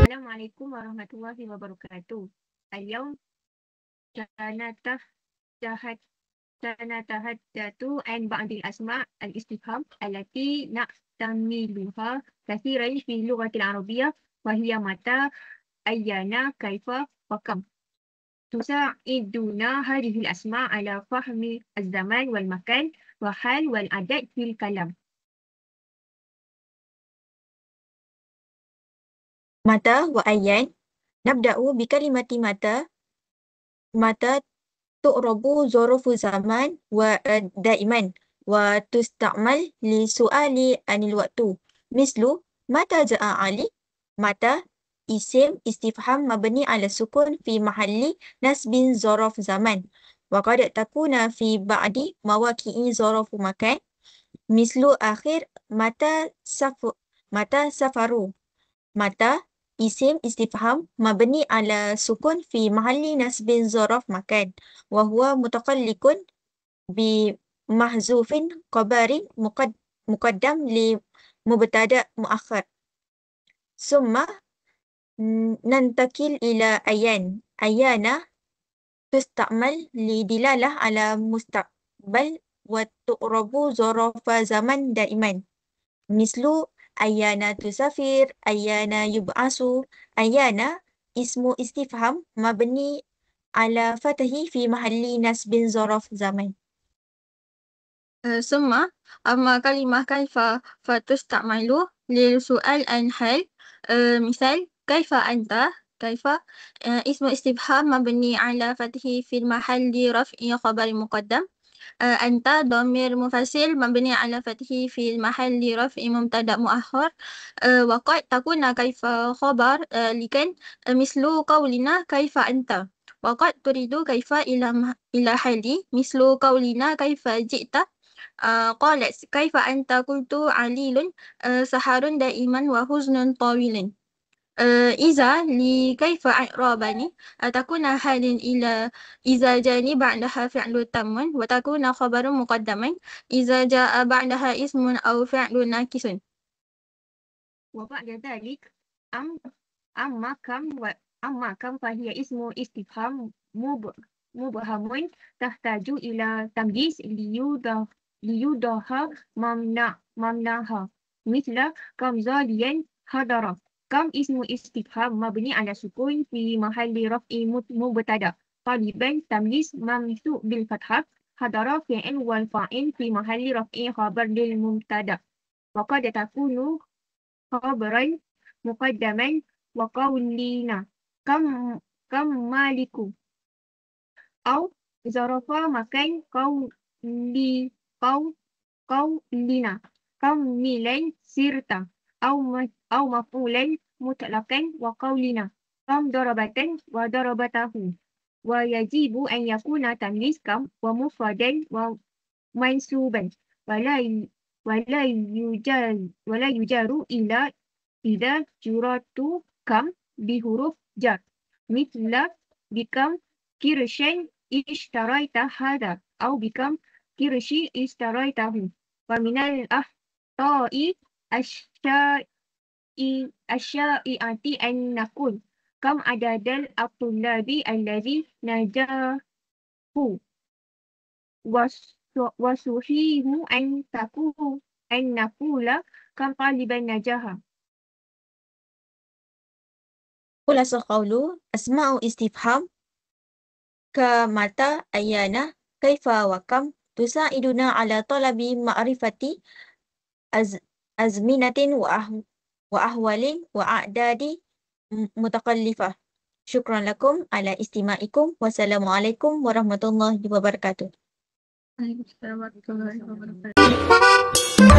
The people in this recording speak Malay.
Assalamualaikum warahmatullahi wabarakatuh. Al-yawm sanatahaddatsu an ba'dil asma' al-istifham allati na'tamiluha kathiran fi lughatil arabiyyah wa hiya mata, ayyana, kaifa wa kam. Tusa'iduna hadhihi al-asma' ala fahmi az-zaman wal makan wa hal wal adad fil kalam. Mata wa ayyan. Nabda'u bi kalimati mata. Mata tu'rabu zurufu zaman wa daiman wa tusta'mal li su'ali anil waqtu. Mislu mata ja'a Ali. Mata isim istifham mabni ala sukun fi mahalli nasbin zuruf zaman. Wa qad takuna fi ba'di mawaqi'i zurufu makan. Mislu akhir mata safaru. Mata isim istifham mabni ala sukun fi mahalli nasbin zuruf makan wa huwa mutaqalliqun bi mahzufin qabarin muqaddam li mubtada muakhar. Summa nantakil ila ayyan. Ayyana tusta'mal li dilalah ala mustaqbal wa tu'rabu zurufa zaman daiman. Mislu ayyana tusafir, ayyana yub'asu. Ayyana ismu istifham mabni ala fatahi fi mahalli nasbin zuruf zaman. Summa amma kalimah kaifa fatusta'malu lil su'al an hal. Misal kaifa anta. Kaifa ismu istifham mabni ala fatahi fi mahalli raf'i khabar muqaddam. أنت ضمير منفصل مبني على فتحه في محل رفع مبتدأ مؤخر. وقد تكون كيف خبر لكن مثل قولنا كيف أنت. وقد تريد كيف إلى حالي مثل قولنا كيف جئت. قالت كيف أنت قلت عليل سحر دائما وحزن طويل. إذا لكيف أعرابني تكون حال إلى إذا جاني بعدها فعل تم وتكون خبر مقدما إذا جاء بعدها اسم أو فعل ناقص. وبعد ذلك أما كم فهي اسم استفهام مبهم تحتاج إلى تمييز ليوضح ممنعها مثل كم زاليا حضر. كم اسم استفهام مبني على سكون في محل رفع مبتدأ. طالبا تمييز ممسوح بالفتحة. حضر فعل والفاعل في محل رفع خبر للمبتدأ. وقد تكون خبرا مقدما وقولنا كم مالك أو ظرف مكان قولنا كم ميلا سرت أو مفعولا مطلقا وقولنا كم ضربة وضربته. ويجب أن يكون تمييز كم ومفردا ومنصوبا ولا يجر إلا إذا جرت كم بحروف جر مثل بكم قرشا اشتريت هذا أو بكم قرش اشتريته. ومن الأخطاء الشائعة أن نقول كم عدد الطلاب الذي نجحوا وصحيح أن نقول كم طالبا نجح. خلاصة قوله أسماء استفهام كمتى أيانا كيف وكم تساعدنا على طلب معرفة أزمنة وأحوال وأعداد متخلفة. شكرا لكم على استماعكم والسلام عليكم ورحمة الله وبركاته. Waalaikumsalam warahmatullahi wabarakatuh.